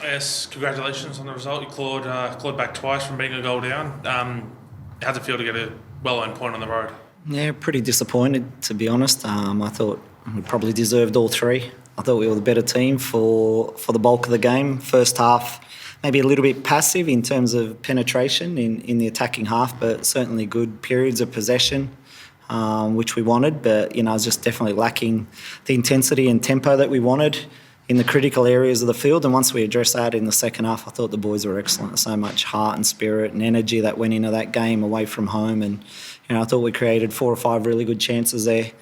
Yes, congratulations on the result. You clawed back twice from being a goal down. How's it feel to get a well-earned point on the road? Yeah, pretty disappointed, to be honest. I thought we probably deserved all three. I thought we were the better team for the bulk of the game. First half, maybe a little bit passive in terms of penetration in the attacking half, but certainly good periods of possession, which we wanted. But, I was just definitely lacking the intensity and tempo that we wanted in the critical areas of the field. And once we addressed that in the second half, I thought the boys were excellent. So much heart and spirit and energy that went into that game away from home. And, I thought we created 4 or 5 really good chances there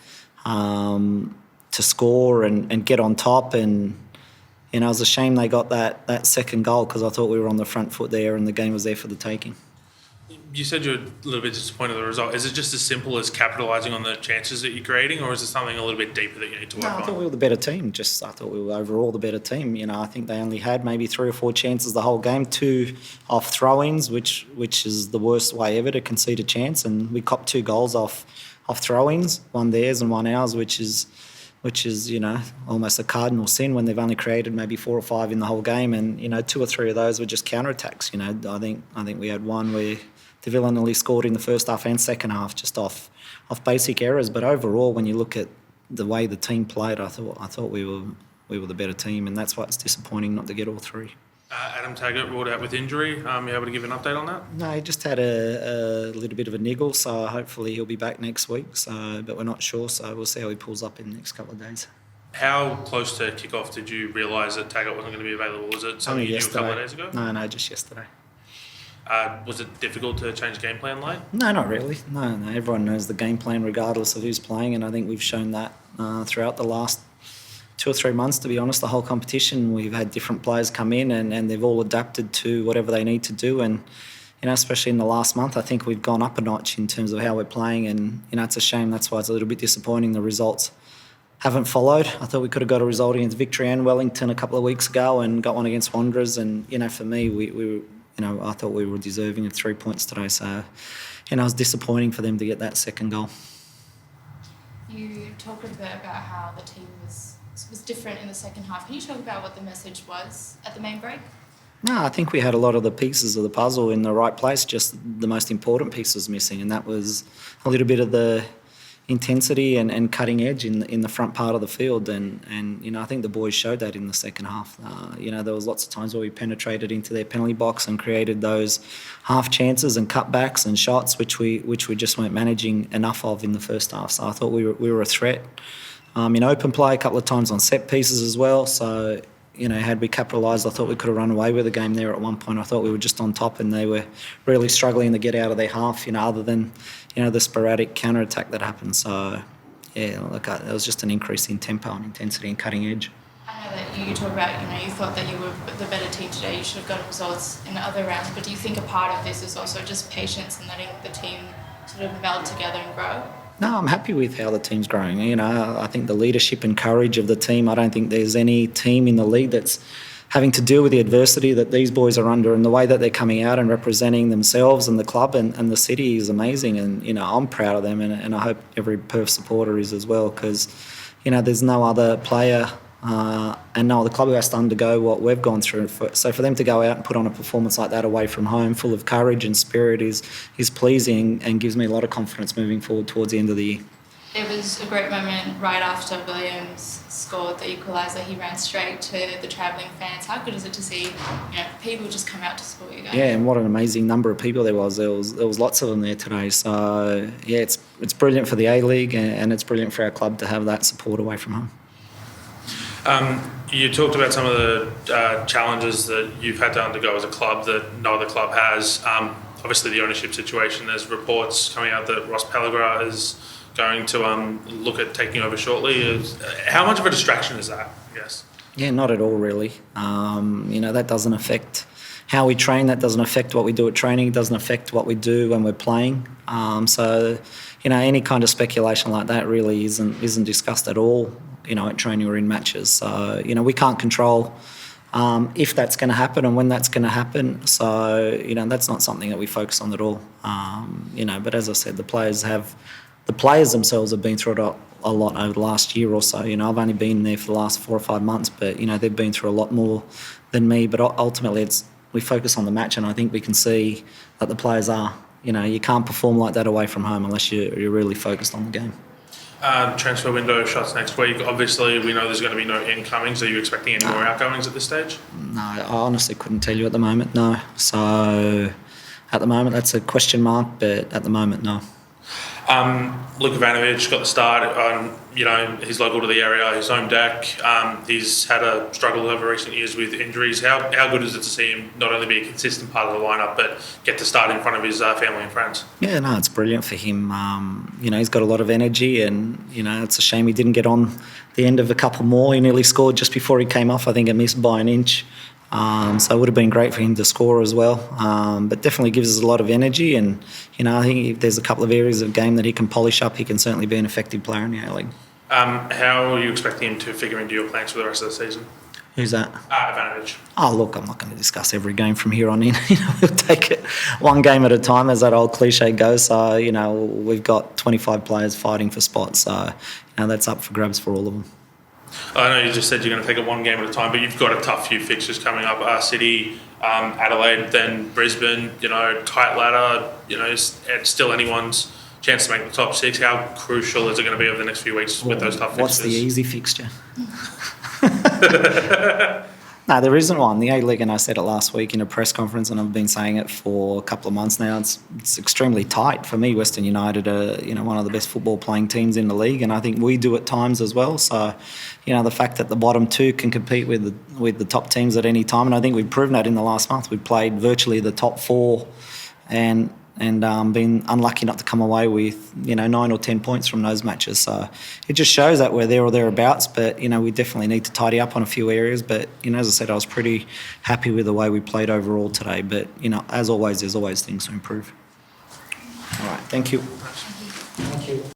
to score and get on top. And, it was a shame they got that second goal, because I thought we were on the front foot there and the game was there for the taking. You said you're a little bit disappointed with the result. Is it just as simple as capitalising on the chances that you're creating, or is it something a little bit deeper that you need to work on? I thought we were the better team. I thought we were overall the better team. I think they only had maybe 3 or 4 chances the whole game, 2 off throw-ins, which is the worst way ever to concede a chance. And we copped 2 goals off throw-ins, one theirs and one ours, which is almost a cardinal sin when they've only created maybe 4 or 5 in the whole game. And 2 or 3 of those were just counter-attacks. I think we had one where the Villa nearly scored in the first half and second half just off basic errors. But overall, when you look at the way the team played, I thought we were the better team, and that's why it's disappointing not to get all 3. Adam Taggart ruled out with injury. You able to give an update on that? No, he just had a little bit of a niggle, so hopefully he'll be back next week. But we're not sure, so we'll see how he pulls up in the next couple of days. How close to kick-off did you realise that Taggart wasn't going to be available? Was it something you knew a couple of days ago? No, just yesterday. Was it difficult to change game plan late? No, not really. No. Everyone knows the game plan regardless of who's playing, and I think we've shown that throughout the last 2 or 3 months, to be honest. The whole competition, we've had different players come in and they've all adapted to whatever they need to do. And, especially in the last month, I think we've gone up a notch in terms of how we're playing. And, it's a shame. That's why it's a little bit disappointing the results haven't followed. I thought we could have got a result against Victory and Wellington a couple of weeks ago and got one against Wanderers. And, for me, we I thought we were deserving of 3 points today. So, it was disappointing for them to get that second goal. You talked a bit about how the team was different in the second half. Can you talk about what the message was at the main break? No, I think we had a lot of the pieces of the puzzle in the right place. Just the most important piece was missing, and that was a little bit of the intensity and cutting edge in the front part of the field. And I think the boys showed that in the second half. There was lots of times where we penetrated into their penalty box and created those half chances and cutbacks and shots, which we just weren't managing enough of in the first half. So I thought we were a threat. In open play a couple of times on set pieces as well. So, had we capitalised, I thought we could have run away with the game there at one point. I thought we were just on top and they were really struggling to get out of their half, other than, the sporadic counter-attack that happened. So, yeah, it was just an increase in tempo and intensity and cutting edge. I know that you talk about, you thought that you were the better team today. You should have got results in the other rounds. But do you think a part of this is also just patience and letting the team sort of meld together and grow? No, I'm happy with how the team's growing. I think the leadership and courage of the team, I don't think there's any team in the league that's having to deal with the adversity that these boys are under, and the way that they're coming out and representing themselves and the club and the city is amazing. And, I'm proud of them, and I hope every Perth supporter is as well, because, there's no other player and no other club who has to undergo what we've gone through. So for them to go out and put on a performance like that away from home, full of courage and spirit, is pleasing and gives me a lot of confidence moving forward towards the end of the year. It was a great moment right after Williams scored the equaliser. He ran straight to the travelling fans. How good is it to see people just come out to support you guys? Yeah, and what an amazing number of people there was. There was lots of them there today. So, yeah, it's brilliant for the A-League and it's brilliant for our club to have that support away from home. You talked about some of the challenges that you've had to undergo as a club that no other club has. Obviously, the ownership situation. There's reports coming out that Ross Pellegrin is going to look at taking over shortly. How much of a distraction is that, I guess? Yeah, not at all, really. That doesn't affect how we train. That doesn't affect what we do at training. It doesn't affect what we do when we're playing. Any kind of speculation like that really isn't discussed at all, at training or in matches. So, we can't control if that's going to happen and when that's going to happen. So, that's not something that we focus on at all. But as I said, the players have the players themselves have been through it a lot over the last year or so. I've only been there for the last 4 or 5 months, but they've been through a lot more than me. But ultimately, we focus on the match, and I think we can see that the players are. You can't perform like that away from home unless you're really focused on the game. Transfer window shuts next week. Obviously, we know there's going to be no incomings. Are you expecting any more outgoings at this stage? No, I honestly couldn't tell you at the moment, no. So at the moment, that's a question mark, but at the moment, no. Luka Ivanovic got the start. He's local to the area, his home deck. He's had a struggle over recent years with injuries. How good is it to see him not only be a consistent part of the lineup, but get to start in front of his family and friends? Yeah, no, it's brilliant for him. He's got a lot of energy, and it's a shame he didn't get on the end of a couple more. He nearly scored just before he came off. I think it missed by an inch. So it would have been great for him to score as well. But definitely gives us a lot of energy, and I think if there's a couple of areas of game that he can polish up, he can certainly be an effective player in the A-League. How are you expecting him to figure into your plans for the rest of the season? Who's that? Ivanovic. Oh, look, I'm not going to discuss every game from here on in. We'll take it one game at a time, as that old cliche goes. So, we've got 25 players fighting for spots. So, that's up for grabs for all of them. I know you just said you're going to take it one game at a time, but you've got a tough few fixtures coming up. City, Adelaide, then Brisbane, tight ladder. It's still anyone's chance to make the top 6. How crucial is it going to be over the next few weeks with those tough fixtures? What's the easy fixture? No, there isn't one. The A-League, and I said it last week in a press conference, and I've been saying it for a couple of months now, it's extremely tight. For me, Western United are one of the best football playing teams in the league, and I think we do at times as well. So, the fact that the bottom 2 can compete with the top teams at any time, and I think we've proven that in the last month. We've played virtually the top 4 and been unlucky not to come away with 9 or 10 points from those matches. So it just shows that we're there or thereabouts, but we definitely need to tidy up on a few areas. But as I said, I was pretty happy with the way we played overall today. But as always, there's always things to improve. All right, thank you. Thank you.